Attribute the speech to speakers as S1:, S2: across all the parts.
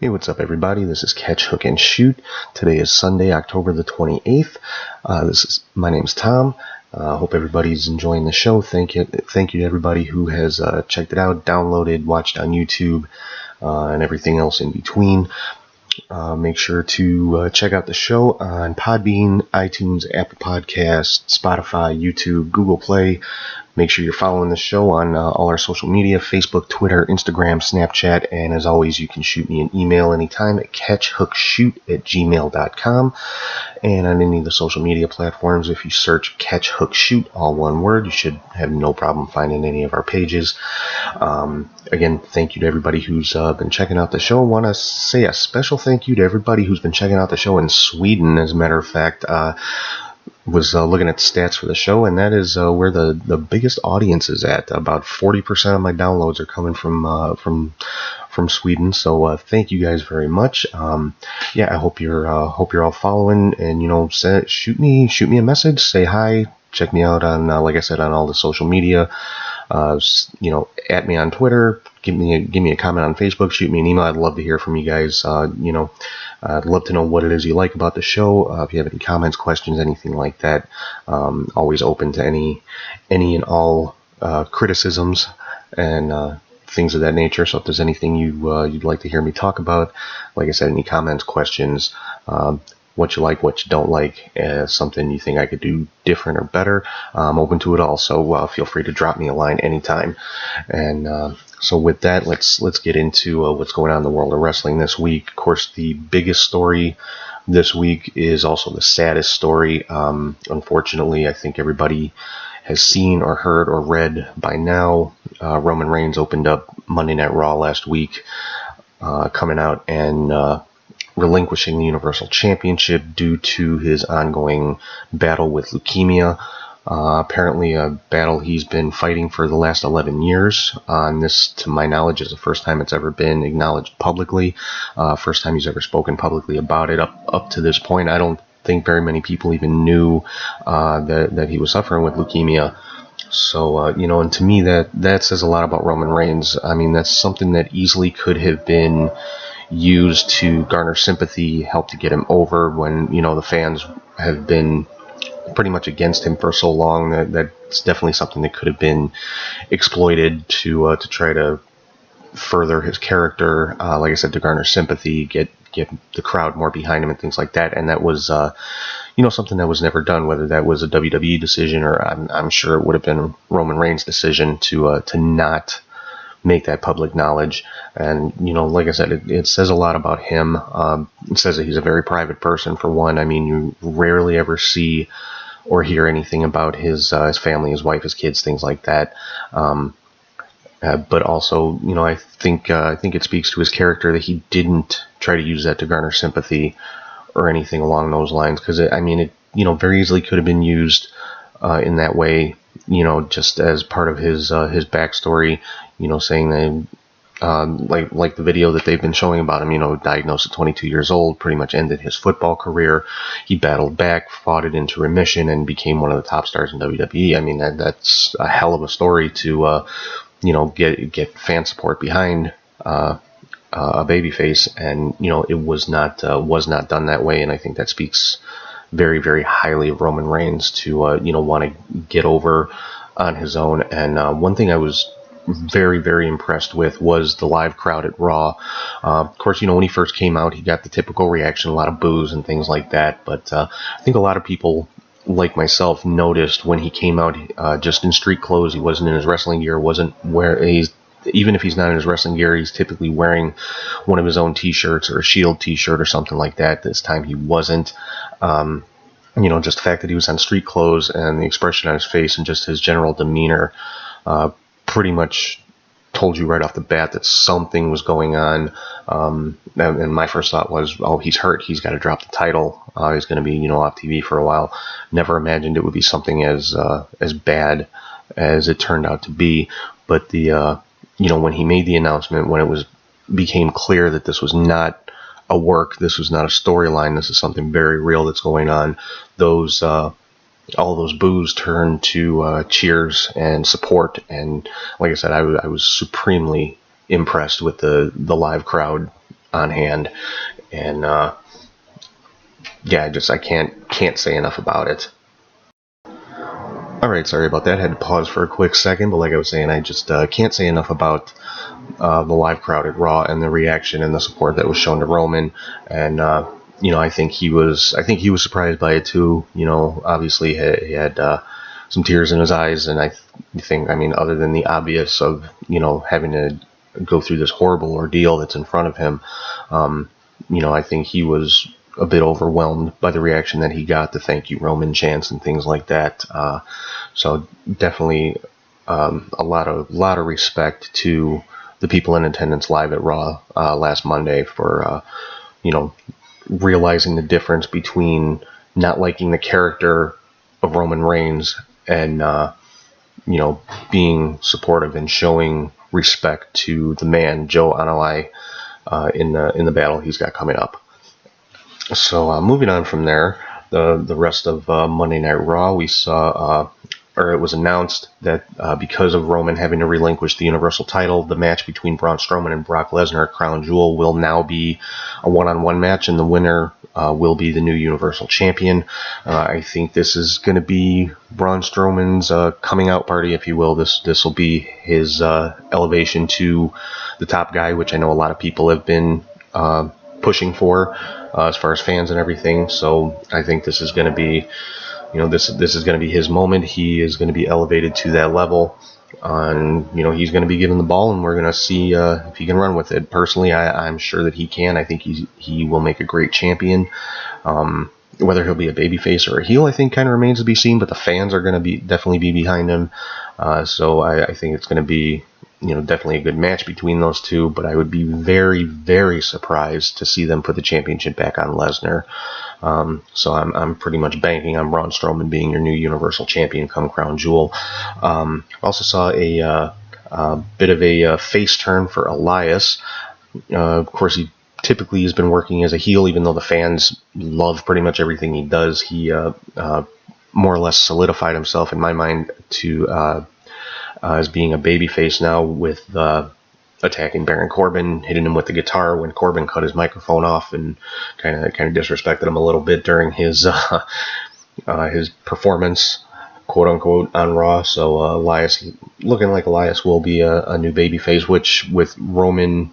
S1: Hey, what's up, everybody? This is Catch, Hook, and Shoot. Today is Sunday, October the 28th. My name's Tom. Hope everybody's enjoying the show. Thank you to everybody who has checked it out, downloaded, watched on YouTube, and everything else in between. Make sure to check out the show on Podbean, iTunes, Apple Podcasts, Spotify, YouTube, Google Play. Make sure you're following the show on all our social media, Facebook, Twitter, Instagram, Snapchat, and as always, you can shoot me an email anytime at catchhookshoot@gmail.com. And on any of the social media platforms, if you search Catch, Hook, Shoot, all one word, you should have no problem finding any of our pages. Again, thank you to everybody who's been checking out the show. I want to say a special thank you to everybody who's been checking out the show in Sweden. As a matter of fact, was looking at the stats for the show, and that is where the biggest audience is at. About 40% of my downloads are coming from Sweden. So thank you guys very much. I hope you're all following, and shoot me a message, say hi, check me out on like I said, on all the social media. At me on Twitter, give me a comment on Facebook, shoot me an email. I'd love to hear from you guys. I'd love to know what it is you like about the show. If you have any comments, questions, anything like that, always open to any and all criticisms and things of that nature. So if there's anything you'd like to hear me talk about, like I said, any comments, questions, what you like, what you don't like, something you think I could do different or better, I'm open to it all. So feel free to drop me a line anytime. And so with that, let's get into what's going on in the world of wrestling this week. Of course, the biggest story this week is also the saddest story. Unfortunately, I think everybody has seen or heard or read by now. Roman Reigns opened up Monday Night Raw last week, coming out and relinquishing the Universal Championship due to his ongoing battle with leukemia. Apparently a battle he's been fighting for the last 11 years. This, to my knowledge, is the first time it's ever been acknowledged publicly. First time he's ever spoken publicly about it. Up to this point, I don't think very many people even knew that he was suffering with leukemia. So, and to me, that says a lot about Roman Reigns. I mean, that's something that easily could have been used to garner sympathy, help to get him over when, the fans have been pretty much against him for so long. That's definitely something that could have been exploited to try to further his character, like I said, to garner sympathy, get the crowd more behind him and things like that. And that was something that was never done, whether that was a WWE decision or I'm sure it would have been Roman Reigns' decision to not make that public knowledge. And like I said, it says a lot about him. It says that he's a very private person, for one. I mean, you rarely ever see or hear anything about his family, his wife, his kids, things like that. But also, I think it speaks to his character that he didn't try to use that to garner sympathy or anything along those lines, because it very easily could have been used in that way, just as part of his backstory, saying that like the video that they've been showing about him, diagnosed at 22 years old, pretty much ended his football career. He battled back, fought it into remission, and became one of the top stars in WWE. I mean, that's a hell of a story to get fan support behind a babyface, and it was not done that way. And I think that speaks very, very highly of Roman Reigns to want to get over on his own. And one thing I was very, very impressed with was the live crowd at Raw. Of course, when he first came out, he got the typical reaction, a lot of boos and things like that. But I think a lot of people, like myself, noticed when he came out just in street clothes. He wasn't in his wrestling gear. Even if he's not in his wrestling gear, he's typically wearing one of his own T-shirts or a Shield T-shirt or something like that. This time he wasn't. Just the fact that he was on street clothes and the expression on his face and just his general demeanor pretty much told you right off the bat that something was going on. And my first thought was, oh, he's hurt. He's got to drop the title. He's going to be, off TV for a while. Never imagined it would be something as bad as it turned out to be. But when he made the announcement, when it became clear that this was not a work, this was not a storyline, this is something very real that's going on, all those boos turned to cheers and support. And like I said, I was supremely impressed with the live crowd on hand, and yeah, I can't say enough about it. All right, sorry about that. I had to pause for a quick second, but like I was saying, I just can't say enough about the live crowd at Raw and the reaction and the support that was shown to Roman. And I think he was surprised by it too. Obviously he had some tears in his eyes, and I think, other than the obvious of having to go through this horrible ordeal that's in front of him, I think he was a bit overwhelmed by the reaction that he got, the thank you Roman chants and things like that. So definitely a lot of respect to the people in attendance live at Raw last Monday for realizing the difference between not liking the character of Roman Reigns and being supportive and showing respect to the man Joe Anoa'i in the battle he's got coming up. So moving on from there, the rest of Monday Night Raw, we saw, or it was announced that because of Roman having to relinquish the Universal title, the match between Braun Strowman and Brock Lesnar at Crown Jewel will now be a one-on-one match, and the winner will be the new Universal Champion. I think this is going to be Braun Strowman's coming out party, if you will. This will be his elevation to the top guy, which I know a lot of people have been pushing for as far as fans and everything. So I think this is going to be, this is going to be his moment. He is going to be elevated to that level, and he's going to be given the ball, and we're going to see if he can run with it. Personally, I'm sure that he can. I think he will make a great champion. Whether he'll be a babyface or a heel, I think kind of remains to be seen, but the fans are going to definitely be behind him. So I think it's going to be definitely a good match between those two, but I would be very, very surprised to see them put the championship back on Lesnar. So I'm pretty much banking on Braun Strowman being your new Universal Champion come Crown Jewel. Also saw a bit of a face turn for Elias. Of course, he typically has been working as a heel, even though the fans love pretty much everything he does. He more or less solidified himself in my mind to as being a babyface now, with attacking Baron Corbin, hitting him with the guitar when Corbin cut his microphone off and kind of disrespected him a little bit during his performance, quote unquote, on Raw. So Elias, looking like Elias will be a new babyface, which with Roman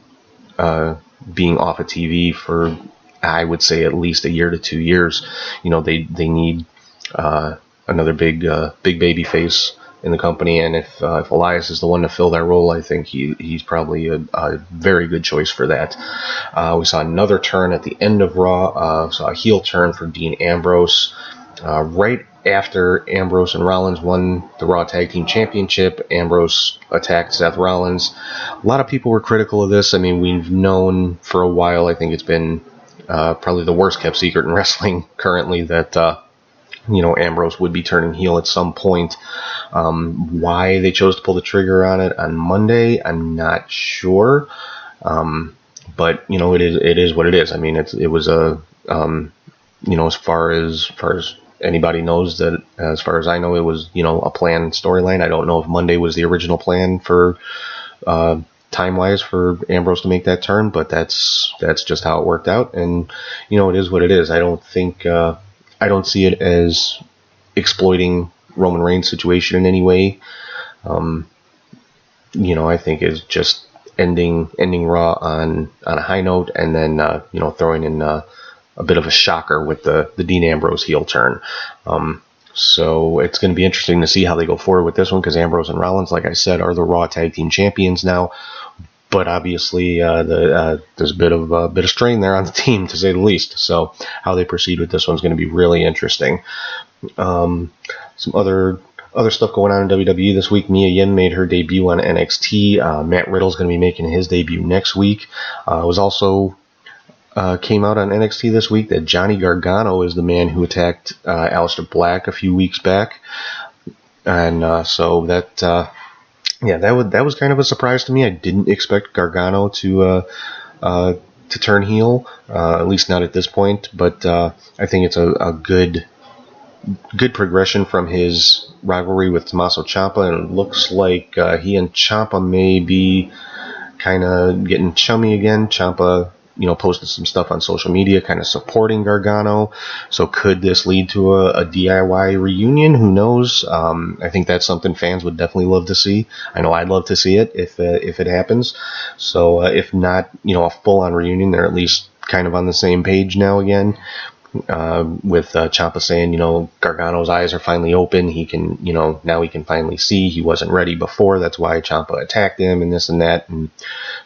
S1: being off of TV for, I would say, at least a year to 2 years, they need another big babyface in the company, and if Elias is the one to fill that role, I think he's probably a very good choice for that. We saw another turn at the end of Raw. Saw a heel turn for Dean Ambrose. Right after Ambrose and Rollins won the Raw Tag Team Championship, Ambrose attacked Seth Rollins. A lot of people were critical of this. I mean, we've known for a while, I think it's been probably the worst kept secret in wrestling currently, that Ambrose would be turning heel at some point. Why they chose to pull the trigger on it on Monday, I'm not sure. But it is what it is. I mean, it was a as far as anybody knows, that as far as I know, it was a planned storyline. I don't know if Monday was the original plan for time wise for Ambrose to make that turn, but that's just how it worked out, and it is what it is. I don't think I don't see it as exploiting Roman Reigns' situation in any way. I think it's just ending Raw on a high note, and then throwing in a bit of a shocker with the Dean Ambrose heel turn. So it's going to be interesting to see how they go forward with this one, because Ambrose and Rollins, like I said, are the Raw Tag Team Champions now. But obviously, there's a bit of strain there on the team, to say the least. So how they proceed with this one's going to be really interesting. Some other stuff going on in WWE this week. Mia Yim made her debut on NXT. Matt Riddle's going to be making his debut next week. It was also came out on NXT this week that Johnny Gargano is the man who attacked Aleister Black a few weeks back, and so that. Yeah, that was kind of a surprise to me. I didn't expect Gargano to turn heel, at least not at this point. But I think it's a good progression from his rivalry with Tommaso Ciampa, and it looks like he and Ciampa may be kind of getting chummy again. Ciampa posted some stuff on social media kind of supporting Gargano. So could this lead to a DIY reunion? Who knows? I think that's something fans would definitely love to see. I know I'd love to see it if it happens. So if not, a full-on reunion, they're at least kind of on the same page now again. With Ciampa saying, Gargano's eyes are finally open. He can, now he can finally see. He wasn't ready before. That's why Ciampa attacked him and this and that. And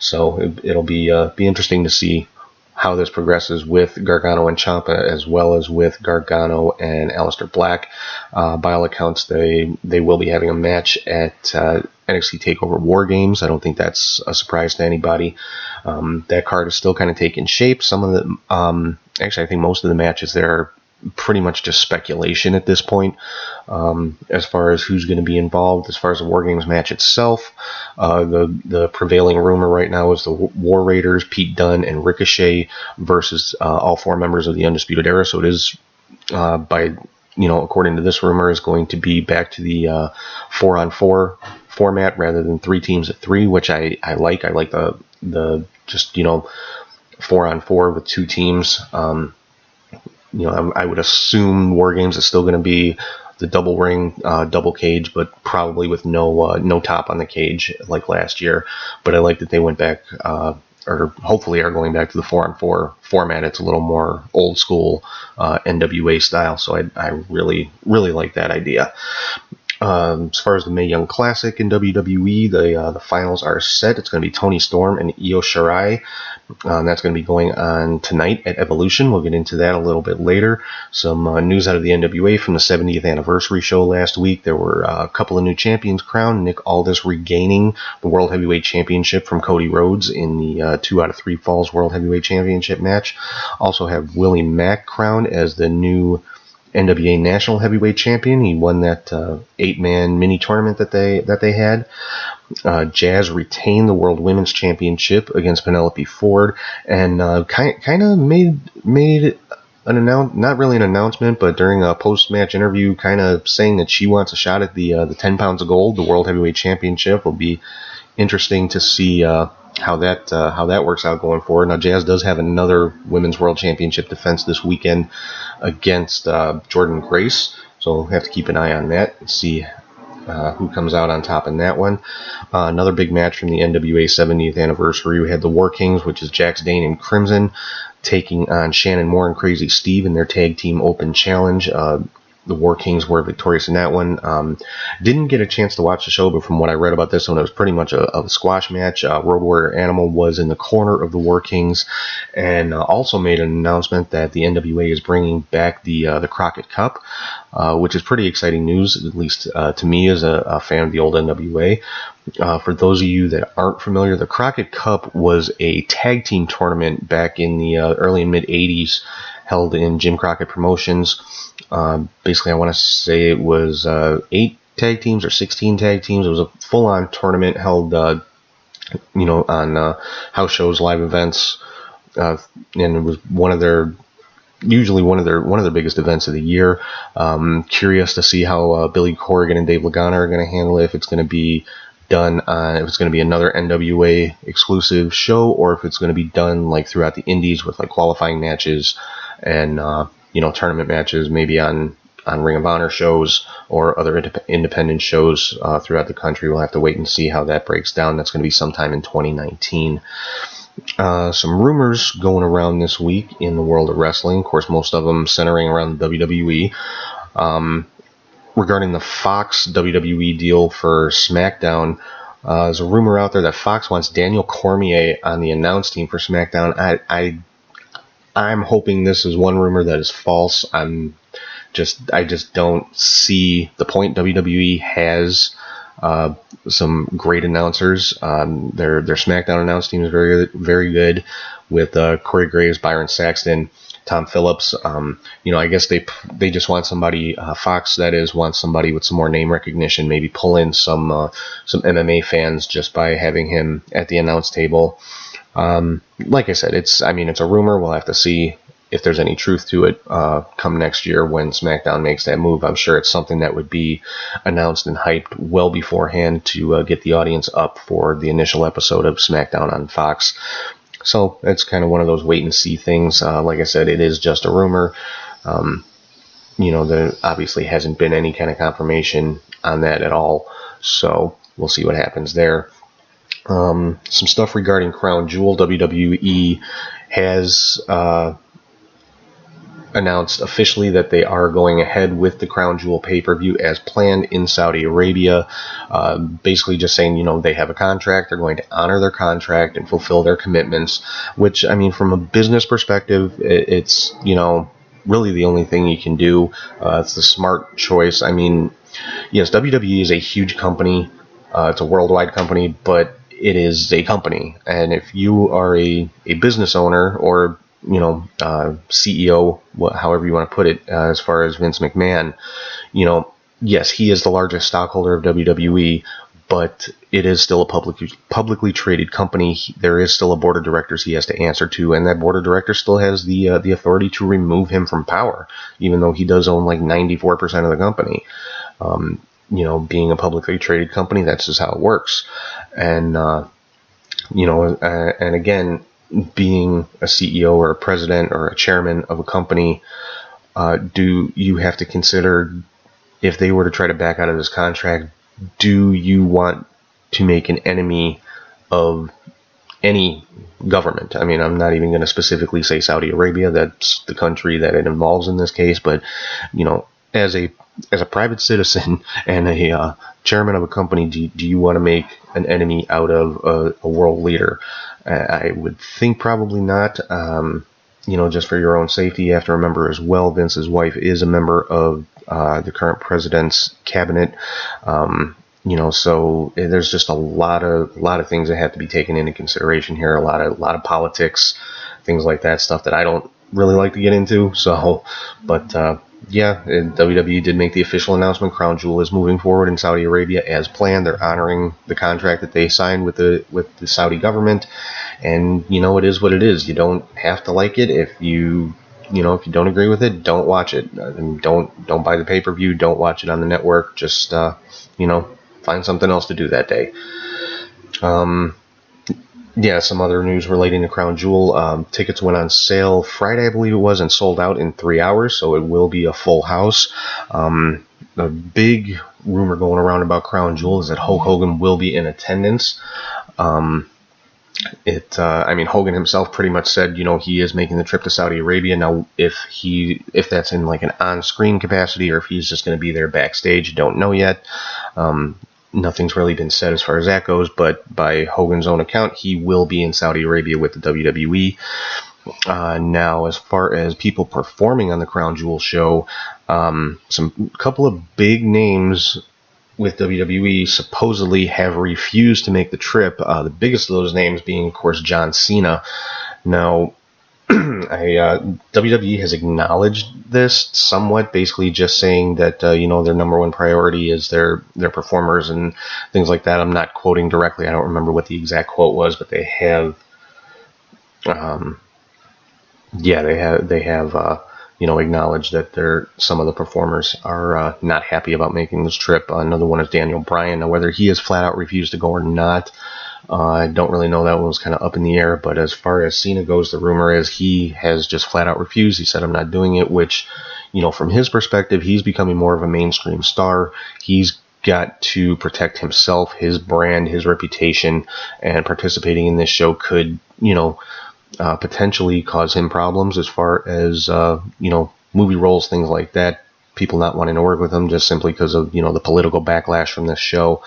S1: so it'll be interesting to see how this progresses with Gargano and Ciampa, as well as with Gargano and Aleister Black. By all accounts, they will be having a match at NXT TakeOver War Games. I don't think that's a surprise to anybody. That card is still kind of taking shape. Some of the, actually, I think most of the matches there are pretty much just speculation at this point, as far as who's going to be involved. As far as the War Games match itself, the prevailing rumor right now is the War Raiders, Pete Dunne, and Ricochet versus all 4 members of the Undisputed Era. So it is, according to this rumor, is going to be back to the 4-on-4 format rather than 3 teams of 3, which I like. I like the just 4-on-4 with 2 teams. I would assume War Games is still going to be the double ring, double cage, but probably with no top on the cage like last year. But I like that they went back, or hopefully are going back to the 4-on-4 format. It's a little more old school NWA style, so I really, really like that idea. As far as the Mae Young Classic in WWE, the finals are set. It's going to be Toni Storm and Io Shirai. That's going to be going on tonight at Evolution. We'll get into that a little bit later. Some news out of the NWA from the 70th anniversary show last week. There were a couple of new champions crowned. Nick Aldis regaining the World Heavyweight Championship from Cody Rhodes in the 2 out of 3 Falls World Heavyweight Championship match. Also have Willie Mack crowned as the new NWA National Heavyweight Champion. He won that 8-man mini tournament that they had. Jazz retained the World Women's Championship against Penelope Ford, and kind of made an not really an announcement, but during a post-match interview, kind of saying that she wants a shot at the 10 pounds of gold, the World Heavyweight Championship. Will be interesting to see how that works out going forward. Now, Jazz does have another Women's World Championship defense this weekend against Jordan Grace, so we'll have to keep an eye on that and see who comes out on top in that one. Another big match from the NWA 70th anniversary. We had the War Kings, which is Jax Dane and Crimson, taking on Shannon Moore and Crazy Steve in their tag team open challenge. The War Kings were victorious in that one. Didn't get a chance to watch the show, but from what I read about this one, it was pretty much a squash match. Road Warrior Animal was in the corner of the War Kings, and also made an announcement that the NWA is bringing back the Crockett Cup, which is pretty exciting news, at least to me as a fan of the old NWA. For those of you that aren't familiar, the Crockett Cup was a tag team tournament back in the early and mid 80s, held in Jim Crockett Promotions. Basically, I want to say it was 8 tag teams or 16 tag teams. It was a full-on tournament held, on house shows, live events, and it was usually one of their biggest events of the year. Curious to see how Billy Corrigan and Dave Lagana are going to handle it. If it's going to be done on, if it's going to be another NWA exclusive show, or if it's going to be done like throughout the indies with like qualifying matches and tournament matches, maybe on Ring of Honor shows or other independent shows throughout the country. We'll have to wait and see how that breaks down. That's going to be sometime in 2019. Some rumors going around this week in the world of wrestling. Of course, most of them centering around the WWE. Regarding the Fox WWE deal for SmackDown, there's a rumor out there that Fox wants Daniel Cormier on the announce team for SmackDown. I'm hoping this is one rumor that is false. I just don't see the point. WWE has some great announcers. Their SmackDown announce team is very, very good with Corey Graves, Byron Saxton, Tom Phillips. I guess they just want somebody, Fox that is, wants somebody with some more name recognition, maybe pull in some MMA fans just by having him at the announce table. Like I said, it's a rumor. We'll have to see if there's any truth to it come next year when SmackDown makes that move. I'm sure it's something that would be announced and hyped well beforehand to get the audience up for the initial episode of SmackDown on Fox. So it's kind of one of those wait and see things. Like I said, it is just a rumor. There obviously hasn't been any kind of confirmation on that at all. So we'll see what happens there. Some stuff regarding Crown Jewel. WWE has announced officially that they are going ahead with the Crown Jewel pay-per-view as planned in Saudi Arabia. Basically just saying, they have a contract, they're going to honor their contract and fulfill their commitments, which, I mean, from a business perspective, it's, really the only thing you can do. It's the smart choice. I mean, yes, WWE is a huge company. It's a worldwide company, but it is a company. And if you are a business owner or, CEO, however you want to put it, as far as Vince McMahon, yes, he is the largest stockholder of WWE, but it is still a publicly traded company. There is still a board of directors he has to answer to, and that board of directors still has the authority to remove him from power, even though he does own like 94% of the company. Being a publicly traded company, that's just how it works. And and again, being a CEO or a president or a chairman of a company, do you have to consider, if they were to try to back out of this contract, do you want to make an enemy of any government? I mean, I'm not even going to specifically say Saudi Arabia. That's the country that it involves in this case. But, as a private citizen and a chairman of a company, do you want to make an enemy out of a world leader? I would think probably not. Just for your own safety, you have to remember as well, Vince's wife is a member of the current president's cabinet. So there's just a lot of things that have to be taken into consideration here. A lot of politics, things like that, stuff that I don't really like to get into. So, but WWE did make the official announcement. Crown Jewel is moving forward in Saudi Arabia as planned. They're honoring the contract that they signed with the Saudi government, and it is what it is. You don't have to like it. If you don't agree with it, don't watch it. Don't buy the pay-per-view. Don't watch it on the network. Just find something else to do that day. Some other news relating to Crown Jewel. Tickets went on sale Friday, I believe it was, and sold out in 3 hours, so it will be a full house. The big rumor going around about Crown Jewel is that Hulk Hogan will be in attendance. Hogan himself pretty much said, he is making the trip to Saudi Arabia. Now, if that's in like an on-screen capacity or if he's just going to be there backstage, don't know yet. Nothing's really been said as far as that goes, but by Hogan's own account, he will be in Saudi Arabia with the WWE. Now, as far as people performing on the Crown Jewel show, couple of big names with WWE supposedly have refused to make the trip. The biggest of those names being, of course, John Cena. Now, WWE has acknowledged this somewhat, basically just saying that their number one priority is their performers and things like that. I'm not quoting directly. I don't remember what the exact quote was, but they have acknowledged that some of the performers are not happy about making this trip. Another one is Daniel Bryan. Now, whether he has flat out refused to go or not, I don't really know. That one was kind of up in the air. But as far as Cena goes, the rumor is he has just flat out refused. He said, I'm not doing it, which, from his perspective, he's becoming more of a mainstream star. He's got to protect himself, his brand, his reputation, and participating in this show could, potentially cause him problems as far as, movie roles, things like that. People not wanting to work with him just simply because of, the political backlash from this show.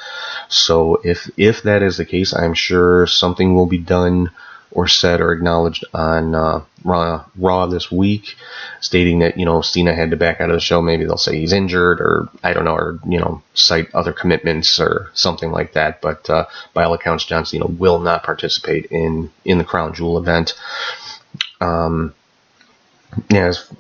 S1: So if that is the case, I'm sure something will be done or said or acknowledged on Raw this week, stating that, Cena had to back out of the show. Maybe they'll say he's injured, or I don't know, or, cite other commitments or something like that. But by all accounts, John Cena will not participate in the Crown Jewel event.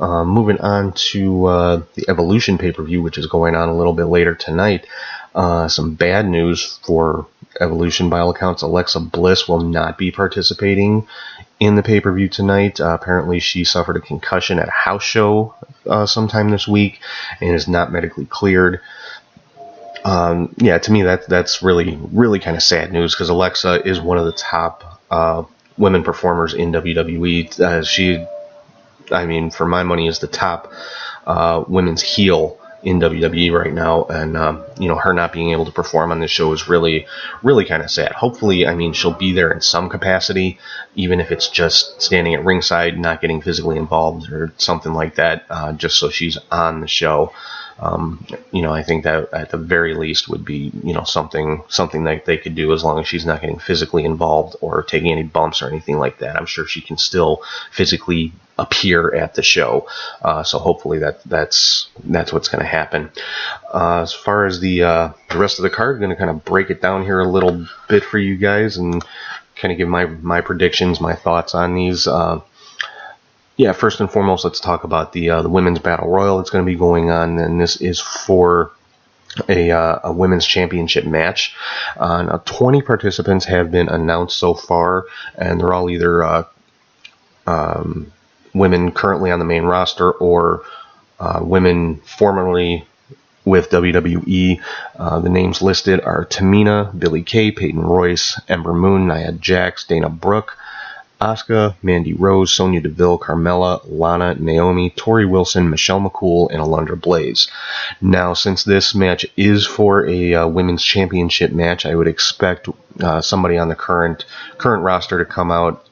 S1: Moving on to the Evolution pay-per-view, which is going on a little bit later tonight. Some bad news for Evolution. By all accounts, Alexa Bliss will not be participating in the pay-per-view tonight. Apparently, she suffered a concussion at a house show sometime this week and is not medically cleared. To me, that's really, really kind of sad news, because Alexa is one of the top women performers in WWE. I mean, for my money, is the top women's heel in WWE right now, and her not being able to perform on this show is really, really kind of sad. Hopefully, I mean, she'll be there in some capacity, even if it's just standing at ringside, not getting physically involved or something like that, just so she's on the show. I think that at the very least would be, something that they could do, as long as she's not getting physically involved or taking any bumps or anything like that. I'm sure she can still physically appear at the show. So hopefully that's what's going to happen. As far as the rest of the card, I'm going to kind of break it down here a little bit for you guys and kind of give my predictions, my thoughts on these. First and foremost, let's talk about the Women's Battle Royal that's going to be going on, and this is for a women's championship match. Now, 20 participants have been announced so far, and they're all either women currently on the main roster or women formerly with WWE. The names listed are Tamina, Billie Kay, Peyton Royce, Ember Moon, Nia Jax, Dana Brooke, Asuka, Mandy Rose, Sonya Deville, Carmella, Lana, Naomi, Tori Wilson, Michelle McCool, and Alundra Blaze. Now, since this match is for a women's championship match, I would expect somebody on the current roster to come out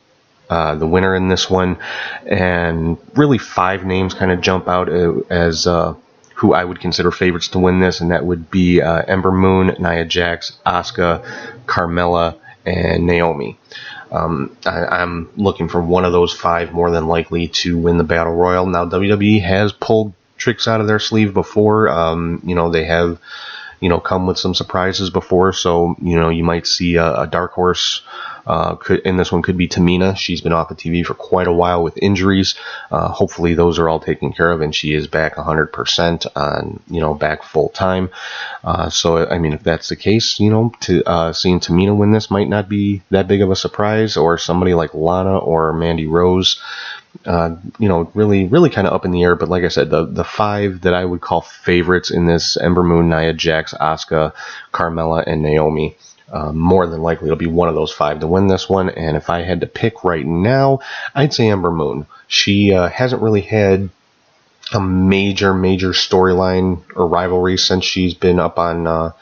S1: the winner in this one, and really 5 names kind of jump out as who I would consider favorites to win this, and that would be Ember Moon, Nia Jax, Asuka, Carmella, and Naomi. I'm looking for one of those 5 more than likely to win the Battle Royal. Now, WWE has pulled tricks out of their sleeve before. They have, come with some surprises before. So, you might see a dark horse. And this one could be Tamina. She's been off of TV for quite a while with injuries. Hopefully those are all taken care of and she is back 100% on, back full time. So, I mean, if that's the case, seeing Tamina win this might not be that big of a surprise, or somebody like Lana or Mandy Rose, really, really kind of up in the air. But like I said, the 5 that I would call favorites in this: Ember Moon, Nia Jax, Asuka, Carmella, and Naomi. More than likely it'll be one of those 5 to win this one. And if I had to pick right now, I'd say Ember Moon. She hasn't really had a major storyline or rivalry since she's been up on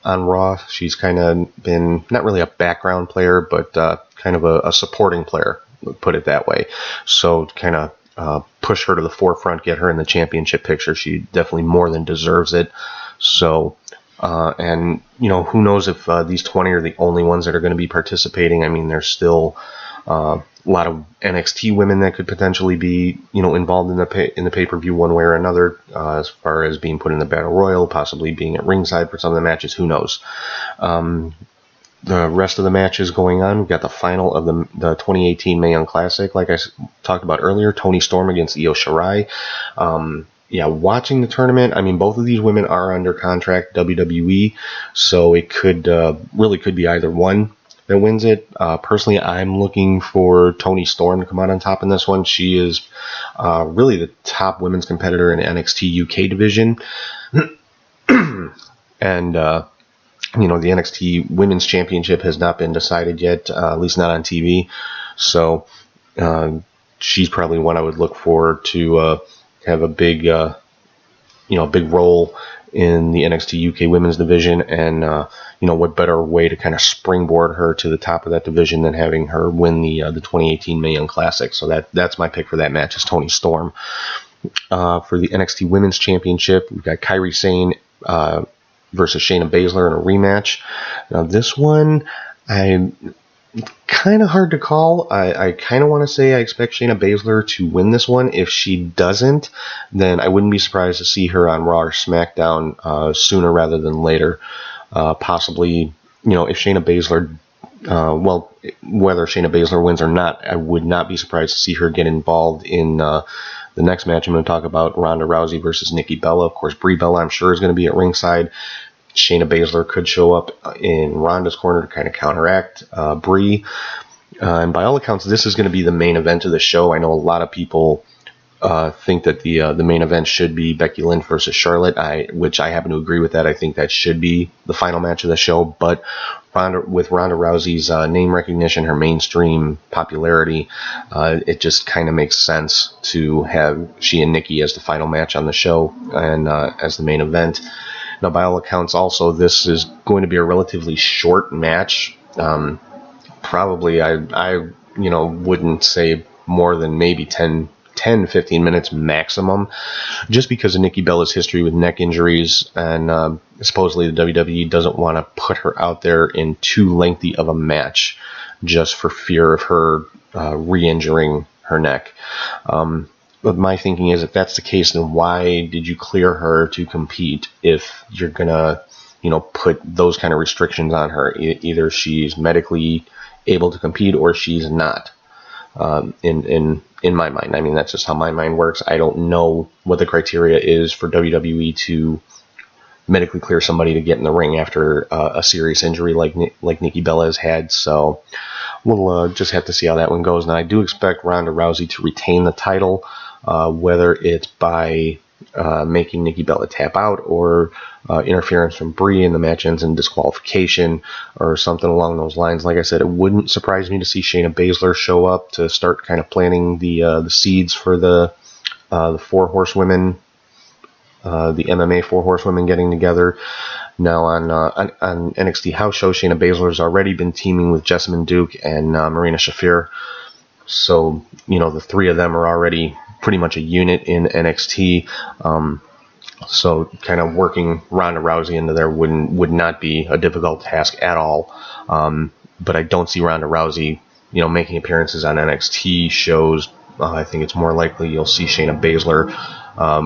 S1: Raw. She's kind of been not really a background player, but kind of a supporting player, put it that way. So kind of push her to the forefront, get her in the championship picture. She definitely more than deserves it. So and who knows if these 20 are the only ones that are going to be participating. I mean, there's still a lot of NXT women that could potentially be involved in the pay-per-view one way or another, as far as being put in the Battle Royal, possibly being at ringside for some of the matches. Who knows? The rest of the matches going on, we've got the final of the 2018 Mae Young Classic, like I talked about earlier, Toni Storm against Io Shirai. Watching the tournament, I mean, both of these women are under contract WWE, so it could be either one that wins it. Personally, I'm looking for Toni Storm to come out on top in this one. She is really the top women's competitor in NXT UK division. And the NXT Women's Championship has not been decided yet, at least not on TV. So she's probably one I would look for to have a big role in the NXT UK Women's division. And what better way to kind of springboard her to the top of that division than having her win the 2018 Mae Young Classic. So that's my pick for that match, is Toni Storm. For the NXT Women's Championship, we've got Kairi Sane versus Shayna Baszler in a rematch. Now this one, I'm kind of hard to call. I kind of want to say I expect Shayna Baszler to win this one. If she doesn't, then I wouldn't be surprised to see her on Raw or SmackDown sooner rather than later. Possibly, if Shayna Baszler, whether Shayna Baszler wins or not, I would not be surprised to see her get involved in the next match. I'm going to talk about Ronda Rousey versus Nikki Bella. Of course, Brie Bella, I'm sure, is going to be at ringside. Shayna Baszler could show up in Ronda's corner to kind of counteract Brie. And by all accounts, this is going to be the main event of the show. I know a lot of people think that the main event should be Becky Lynch versus Charlotte, which I happen to agree with that. I think that should be the final match of the show. But with Ronda Rousey's name recognition, her mainstream popularity, it just kind of makes sense to have she and Nikki as the final match on the show and as the main event. Now, by all accounts, also this is going to be a relatively short match. Probably, I wouldn't say more than maybe 10, 15 minutes maximum, just because of Nikki Bella's history with neck injuries, and supposedly the WWE doesn't want to put her out there in too lengthy of a match just for fear of her re-injuring her neck. But my thinking is, if that's the case, then why did you clear her to compete if you're going to, put those kind of restrictions on her? Either she's medically able to compete or she's not. In my mind, I mean, that's just how my mind works. I don't know what the criteria is for WWE to medically clear somebody to get in the ring after a serious injury like Nikki Bella has had. So we'll just have to see how that one goes. And I do expect Ronda Rousey to retain the title, whether it's by making Nikki Bella tap out or interference from Brie and the match ends in disqualification or something along those lines. Like I said, it wouldn't surprise me to see Shayna Baszler show up to start kind of planting the seeds for the four horsewomen, the MMA four horsewomen getting together. Now on NXT House Show, Shayna Baszler has already been teaming with Jessamine Duke and Marina Shafir. So, the three of them are already pretty much a unit in NXT. So kind of working Ronda Rousey into there would not be a difficult task at all. But I don't see Ronda Rousey, making appearances on NXT shows. I think it's more likely you'll see Shayna Baszler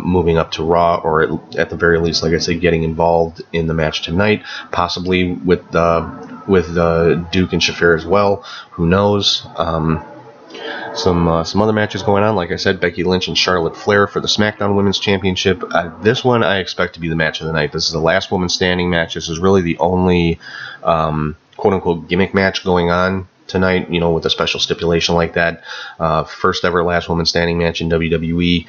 S1: moving up to Raw, or at the very least, like I said, getting involved in the match tonight, possibly with Duke and Shafir as well. Who knows? Some other matches going on. Like I said, Becky Lynch and Charlotte Flair for the SmackDown Women's Championship. This one I expect to be the match of the night. This is the last woman standing match. This is really the only quote-unquote gimmick match going on tonight, with a special stipulation like that. First ever last woman standing match in WWE.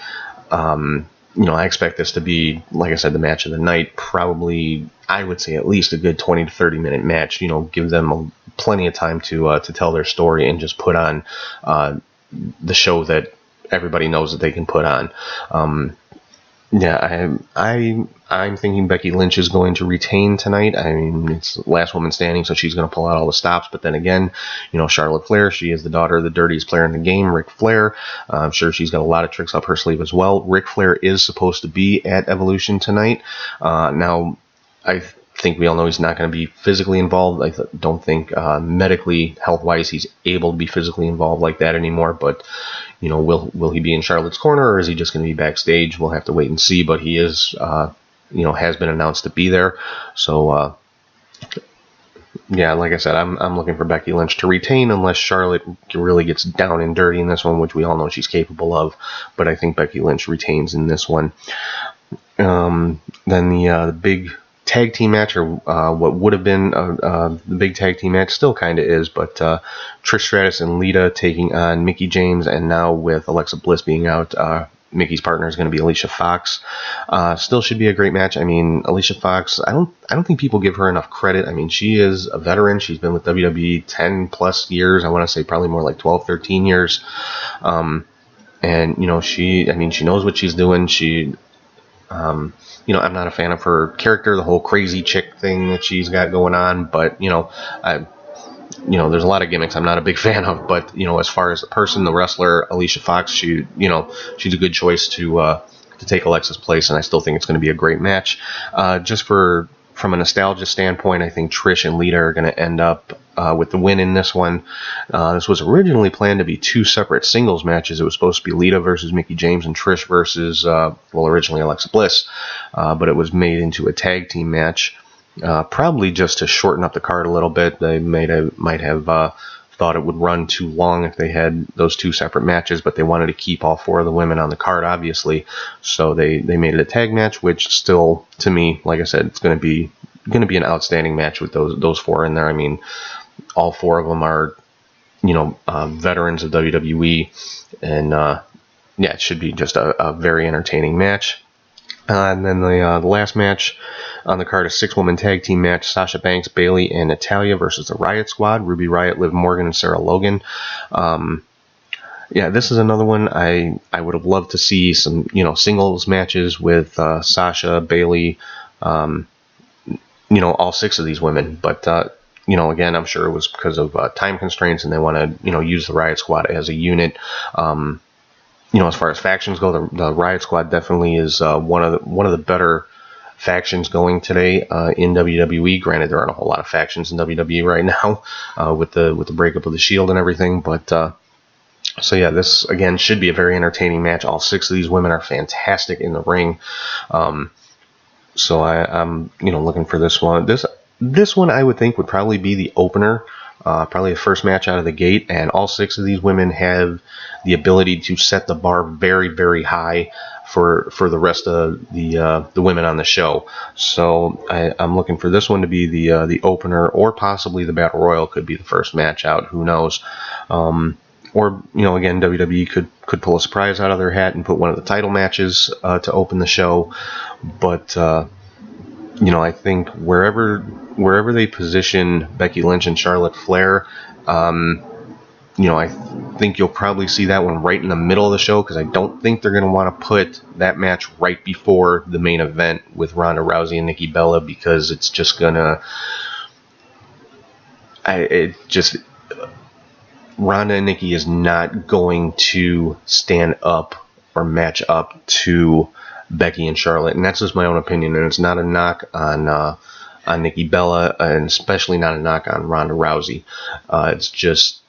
S1: I expect this to be, like I said, the match of the night. Probably, I would say at least a good 20 to 30 minute match. Give them plenty of time to tell their story and just put on the show that everybody knows that they can put on. I'm thinking Becky Lynch is going to retain tonight. I mean, it's last woman standing, so she's going to pull out all the stops. But then again, Charlotte Flair, she is the daughter of the dirtiest player in the game, Ric Flair. I'm sure she's got a lot of tricks up her sleeve as well. Ric Flair is supposed to be at Evolution tonight. Now, I think we all know he's not going to be physically involved. I don't think medically, health-wise, he's able to be physically involved like that anymore. But will he be in Charlotte's corner, or is he just going to be backstage? We'll have to wait and see. But he is, has been announced to be there. So, like I said, I'm looking for Becky Lynch to retain, unless Charlotte really gets down and dirty in this one, which we all know she's capable of. But I think Becky Lynch retains in this one. Then the big tag team match, or what would have been the big tag team match, still kind of is, but Trish Stratus and Lita taking on Mickie James, and now with Alexa Bliss being out, Mickey's partner is going to be Alicia Fox. Still should be a great match. I mean, Alicia Fox, I don't think people give her enough credit. I mean, she is a veteran. She's been with WWE 10 plus years. I want to say probably more like 12, 13 years. And she knows what she's doing. I'm not a fan of her character, the whole crazy chick thing that she's got going on, but, there's a lot of gimmicks I'm not a big fan of, but, as far as the person, the wrestler, Alicia Fox, she's a good choice to take Alexa's place, and I still think it's going to be a great match. From a nostalgia standpoint, I think Trish and Lita are going to end up with the win in this one. This was originally planned to be two separate singles matches. It was supposed to be Lita versus Mickie James and Trish versus, originally Alexa Bliss, but it was made into a tag team match, probably just to shorten up the card a little bit. They might have thought it would run too long if they had those two separate matches, but they wanted to keep all four of the women on the card, obviously. So they made it a tag match, which still, to me, like I said, it's going to be an outstanding match with those four in there. I mean, all four of them are, veterans of WWE, and yeah, it should be just a very entertaining match. And then the last match on the card, a 6-woman tag team match: Sasha Banks, Bayley, and Natalya versus the Riot Squad: Ruby Riott, Liv Morgan, and Sarah Logan. Yeah, this is another one I would have loved to see some, singles matches with Sasha, Bayley, all 6 of these women. But again, I'm sure it was because of time constraints, and they want to use the Riot Squad as a unit. As far as factions go, the Riot Squad definitely is one of the better factions going today in WWE. Granted, there aren't a whole lot of factions in WWE right now with the breakup of the Shield and everything, but so yeah, this again should be a very entertaining match. All 6 of these women are fantastic in the ring. So I'm looking for this one. This one I would think would probably be the opener. Probably the first match out of the gate, and all 6 of these women have the ability to set the bar very, very high for the rest of the women on the show. So I'm looking for this one to be the opener, or possibly the Battle Royal could be the first match out. Who knows? Or again, WWE could pull a surprise out of their hat and put one of the title matches to open the show. But I think wherever they position Becky Lynch and Charlotte Flair, I think you'll probably see that one right in the middle of the show, because I don't think they're going to want to put that match right before the main event with Ronda Rousey and Nikki Bella, because it's just gonna, Ronda and Nikki is not going to stand up or match up to Becky and Charlotte, and that's just my own opinion, and it's not a knock on Nikki Bella, and especially not a knock on Ronda Rousey. It's just,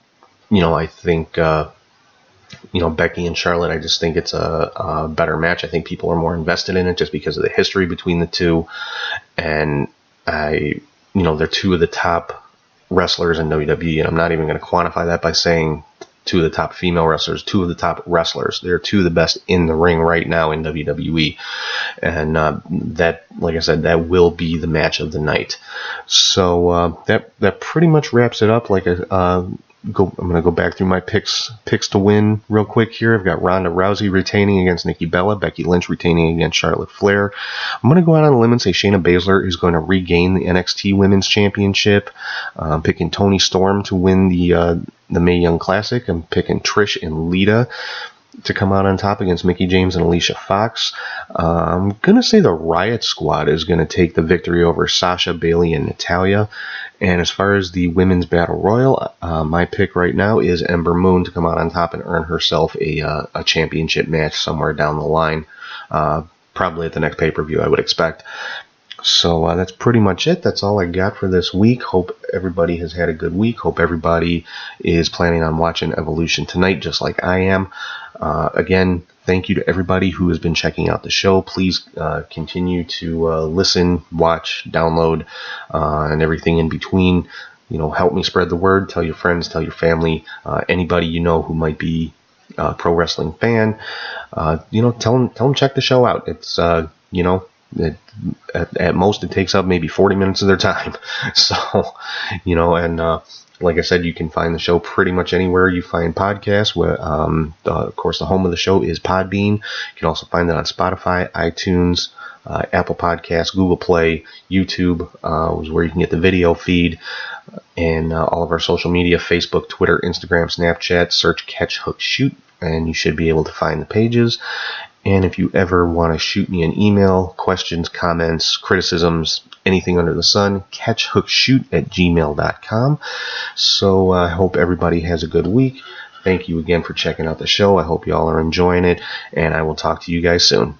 S1: I think, Becky and Charlotte, I just think it's a better match. I think people are more invested in it just because of the history between the two, and they're 2 of the top wrestlers in WWE, and I'm not even going to quantify that by saying 2 of the top female wrestlers, 2 of the top wrestlers. They're 2 of the best in the ring right now in WWE, and that, like I said, that will be the match of the night. So that pretty much wraps it up. I'm going to go back through my picks to win real quick here. I've got Ronda Rousey retaining against Nikki Bella, Becky Lynch retaining against Charlotte Flair. I'm going to go out on a limb and say Shayna Baszler is going to regain the NXT Women's Championship. I'm picking Toni Storm to win the Mae Young Classic. I'm picking Trish and Lita to come out on top against Mickie James and Alicia Fox. I'm going to say the Riot Squad is going to take the victory over Sasha, Bayley, and Natalya. And as far as the Women's Battle Royal, my pick right now is Ember Moon to come out on top and earn herself a championship match somewhere down the line. Probably at the next pay-per-view, I would expect. So that's pretty much it. That's all I got for this week. Hope everybody has had a good week. Hope everybody is planning on watching Evolution tonight, just like I am. Again, thank you to everybody who has been checking out the show. Please continue to listen, watch, download, and everything in between. Help me spread the word. Tell your friends, tell your family, anybody you know who might be a pro wrestling fan. Tell them check the show out. It's at most it takes up maybe 40 minutes of their time. So, and like I said, you can find the show pretty much anywhere you find podcasts. Of course, the home of the show is Podbean. You can also find it on Spotify, iTunes, Apple Podcasts, Google Play, YouTube, is where you can get the video feed, and all of our social media: Facebook, Twitter, Instagram, Snapchat. Search Catch Hook Shoot, and you should be able to find the pages. And if you ever want to shoot me an email, questions, comments, criticisms, anything under the sun, catchhookshoot@gmail.com. So I hope everybody has a good week. Thank you again for checking out the show. I hope you all are enjoying it, and I will talk to you guys soon.